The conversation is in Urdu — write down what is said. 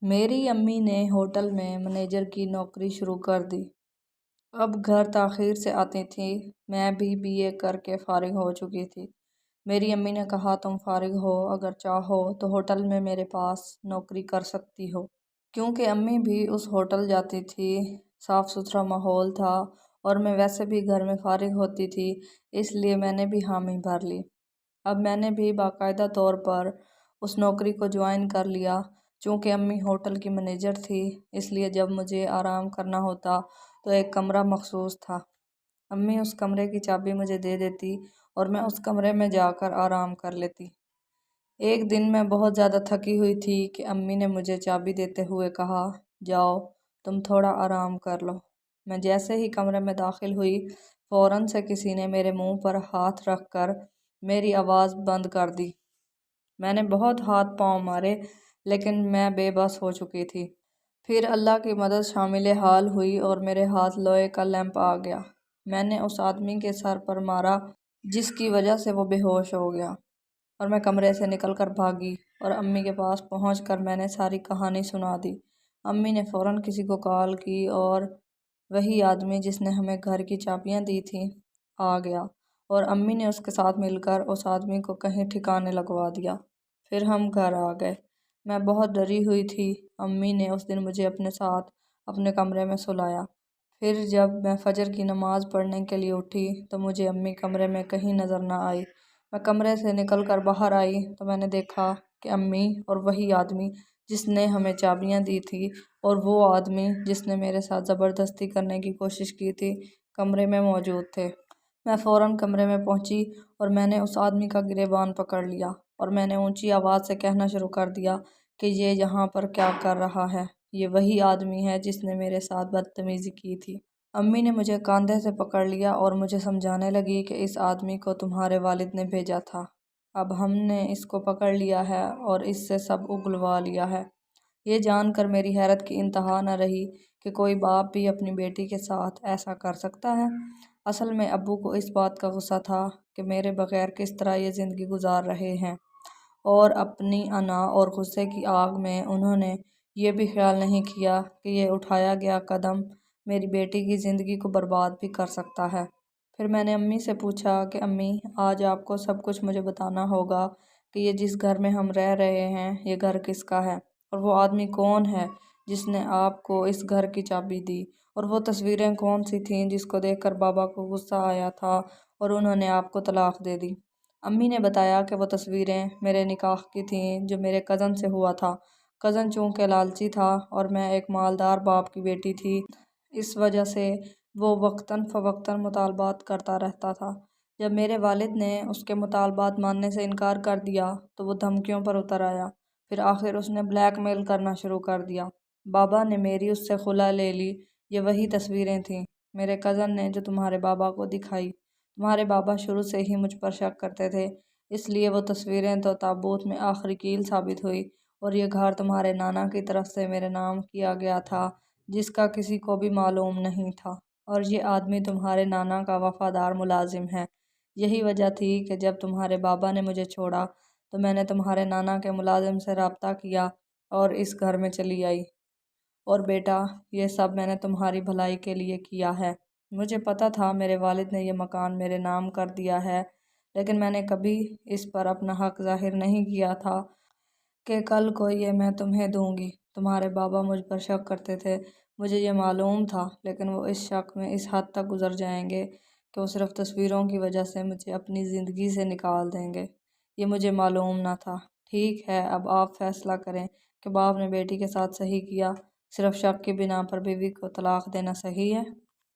میری امی نے ہوٹل میں مینیجر کی نوکری شروع کر دی۔ اب گھر تاخیر سے آتی تھی۔ میں بھی BA کر کے فارغ ہو چکی تھی۔ میری امی نے کہا تم فارغ ہو، اگر چاہو تو ہوٹل میں میرے پاس نوکری کر سکتی ہو۔ کیونکہ امی بھی اس ہوٹل جاتی تھی، صاف ستھرا ماحول تھا اور میں ویسے بھی گھر میں فارغ ہوتی تھی، اس لیے میں نے بھی حامی بھر لی۔ اب میں نے بھی باقاعدہ طور پر اس نوکری کو جوائن کر لیا۔ چونکہ امی ہوٹل کی مینیجر تھی، اس لیے جب مجھے آرام کرنا ہوتا تو ایک کمرہ مخصوص تھا۔ امی اس کمرے کی چابی مجھے دے دیتی اور میں اس کمرے میں جا کر آرام کر لیتی۔ ایک دن میں بہت زیادہ تھکی ہوئی تھی کہ امی نے مجھے چابی دیتے ہوئے کہا، جاؤ تم تھوڑا آرام کر لو۔ میں جیسے ہی کمرے میں داخل ہوئی، فوراً سے کسی نے میرے منہ پر ہاتھ رکھ کر میری آواز بند کر دی۔ میں نے بہت ہاتھ پاؤں مارے، لیکن میں بے بس ہو چکی تھی۔ پھر اللہ کی مدد شامل حال ہوئی اور میرے ہاتھ لوہے کا لیمپ آ گیا۔ میں نے اس آدمی کے سر پر مارا جس کی وجہ سے وہ بے ہوش ہو گیا، اور میں کمرے سے نکل کر بھاگی اور امی کے پاس پہنچ کر میں نے ساری کہانی سنا دی۔ امی نے فوراً کسی کو کال کی اور وہی آدمی جس نے ہمیں گھر کی چابیاں دی تھیں آ گیا، اور امی نے اس کے ساتھ مل کر اس آدمی کو کہیں ٹھکانے لگوا دیا۔ پھر ہم گھر آ گئے۔ میں بہت ڈری ہوئی تھی۔ امی نے اس دن مجھے اپنے ساتھ اپنے کمرے میں سلایا۔ پھر جب میں فجر کی نماز پڑھنے کے لیے اٹھی تو مجھے امی کمرے میں کہیں نظر نہ آئی۔ میں کمرے سے نکل کر باہر آئی تو میں نے دیکھا کہ امی اور وہی آدمی جس نے ہمیں چابیاں دی تھی اور وہ آدمی جس نے میرے ساتھ زبردستی کرنے کی کوشش کی تھی کمرے میں موجود تھے۔ میں فوراً کمرے میں پہنچی اور میں نے اس آدمی کا گریبان پکڑ لیا اور میں نے اونچی آواز سے کہنا شروع کر دیا کہ یہ یہاں پر کیا کر رہا ہے؟ یہ وہی آدمی ہے جس نے میرے ساتھ بدتمیزی کی تھی۔ امی نے مجھے کاندھے سے پکڑ لیا اور مجھے سمجھانے لگی کہ اس آدمی کو تمہارے والد نے بھیجا تھا۔ اب ہم نے اس کو پکڑ لیا ہے اور اس سے سب اگلوا لیا ہے۔ یہ جان کر میری حیرت کی انتہا نہ رہی کہ کوئی باپ بھی اپنی بیٹی کے ساتھ ایسا کر سکتا ہے۔ اصل میں ابو کو اس بات کا غصہ تھا کہ میرے بغیر کس طرح یہ زندگی گزار رہے ہیں، اور اپنی انا اور غصے کی آگ میں انہوں نے یہ بھی خیال نہیں کیا کہ یہ اٹھایا گیا قدم میری بیٹی کی زندگی کو برباد بھی کر سکتا ہے۔ پھر میں نے امی سے پوچھا کہ امی، آج آپ کو سب کچھ مجھے بتانا ہوگا کہ یہ جس گھر میں ہم رہ رہے ہیں یہ گھر کس کا ہے، اور وہ آدمی کون ہے جس نے آپ کو اس گھر کی چابی دی، اور وہ تصویریں کون سی تھیں جس کو دیکھ کر بابا کو غصہ آیا تھا اور انہوں نے آپ کو طلاق دے دی۔ امی نے بتایا کہ وہ تصویریں میرے نکاح کی تھیں جو میرے کزن سے ہوا تھا۔ کزن چونکہ لالچی تھا اور میں ایک مالدار باپ کی بیٹی تھی، اس وجہ سے وہ وقتاً فوقتاً مطالبات کرتا رہتا تھا۔ جب میرے والد نے اس کے مطالبات ماننے سے انکار کر دیا تو وہ دھمکیوں پر اتر آیا۔ پھر آخر اس نے بلیک میل کرنا شروع کر دیا۔ بابا نے میری اس سے خلع لے لی۔ یہ وہی تصویریں تھیں میرے کزن نے جو تمہارے بابا کو دکھائی۔ تمہارے بابا شروع سے ہی مجھ پر شک کرتے تھے، اس لیے وہ تصویریں تو تابوت میں آخری کیل ثابت ہوئی، اور یہ گھر تمہارے نانا کی طرف سے میرے نام کیا گیا تھا جس کا کسی کو بھی معلوم نہیں تھا، اور یہ آدمی تمہارے نانا کا وفادار ملازم ہے۔ یہی وجہ تھی کہ جب تمہارے بابا نے مجھے چھوڑا تو میں نے تمہارے نانا کے ملازم سے رابطہ کیا اور اس گھر میں چلی آئی۔ اور بیٹا، یہ سب میں نے تمہاری بھلائی کے لیے کیا ہے۔ مجھے پتہ تھا میرے والد نے یہ مکان میرے نام کر دیا ہے، لیکن میں نے کبھی اس پر اپنا حق ظاہر نہیں کیا تھا کہ کل کو یہ میں تمہیں دوں گی۔ تمہارے بابا مجھ پر شک کرتے تھے، مجھے یہ معلوم تھا، لیکن وہ اس شک میں اس حد تک گزر جائیں گے کہ وہ صرف تصویروں کی وجہ سے مجھے اپنی زندگی سے نکال دیں گے۔ یہ مجھے معلوم نہ تھا۔ ٹھیک ہے، اب آپ فیصلہ کریں کہ باپ نے بیٹی کے ساتھ صحیح کیا۔ صرف شک کی بنا پر بیوی کو طلاق دینا صحیح ہے؟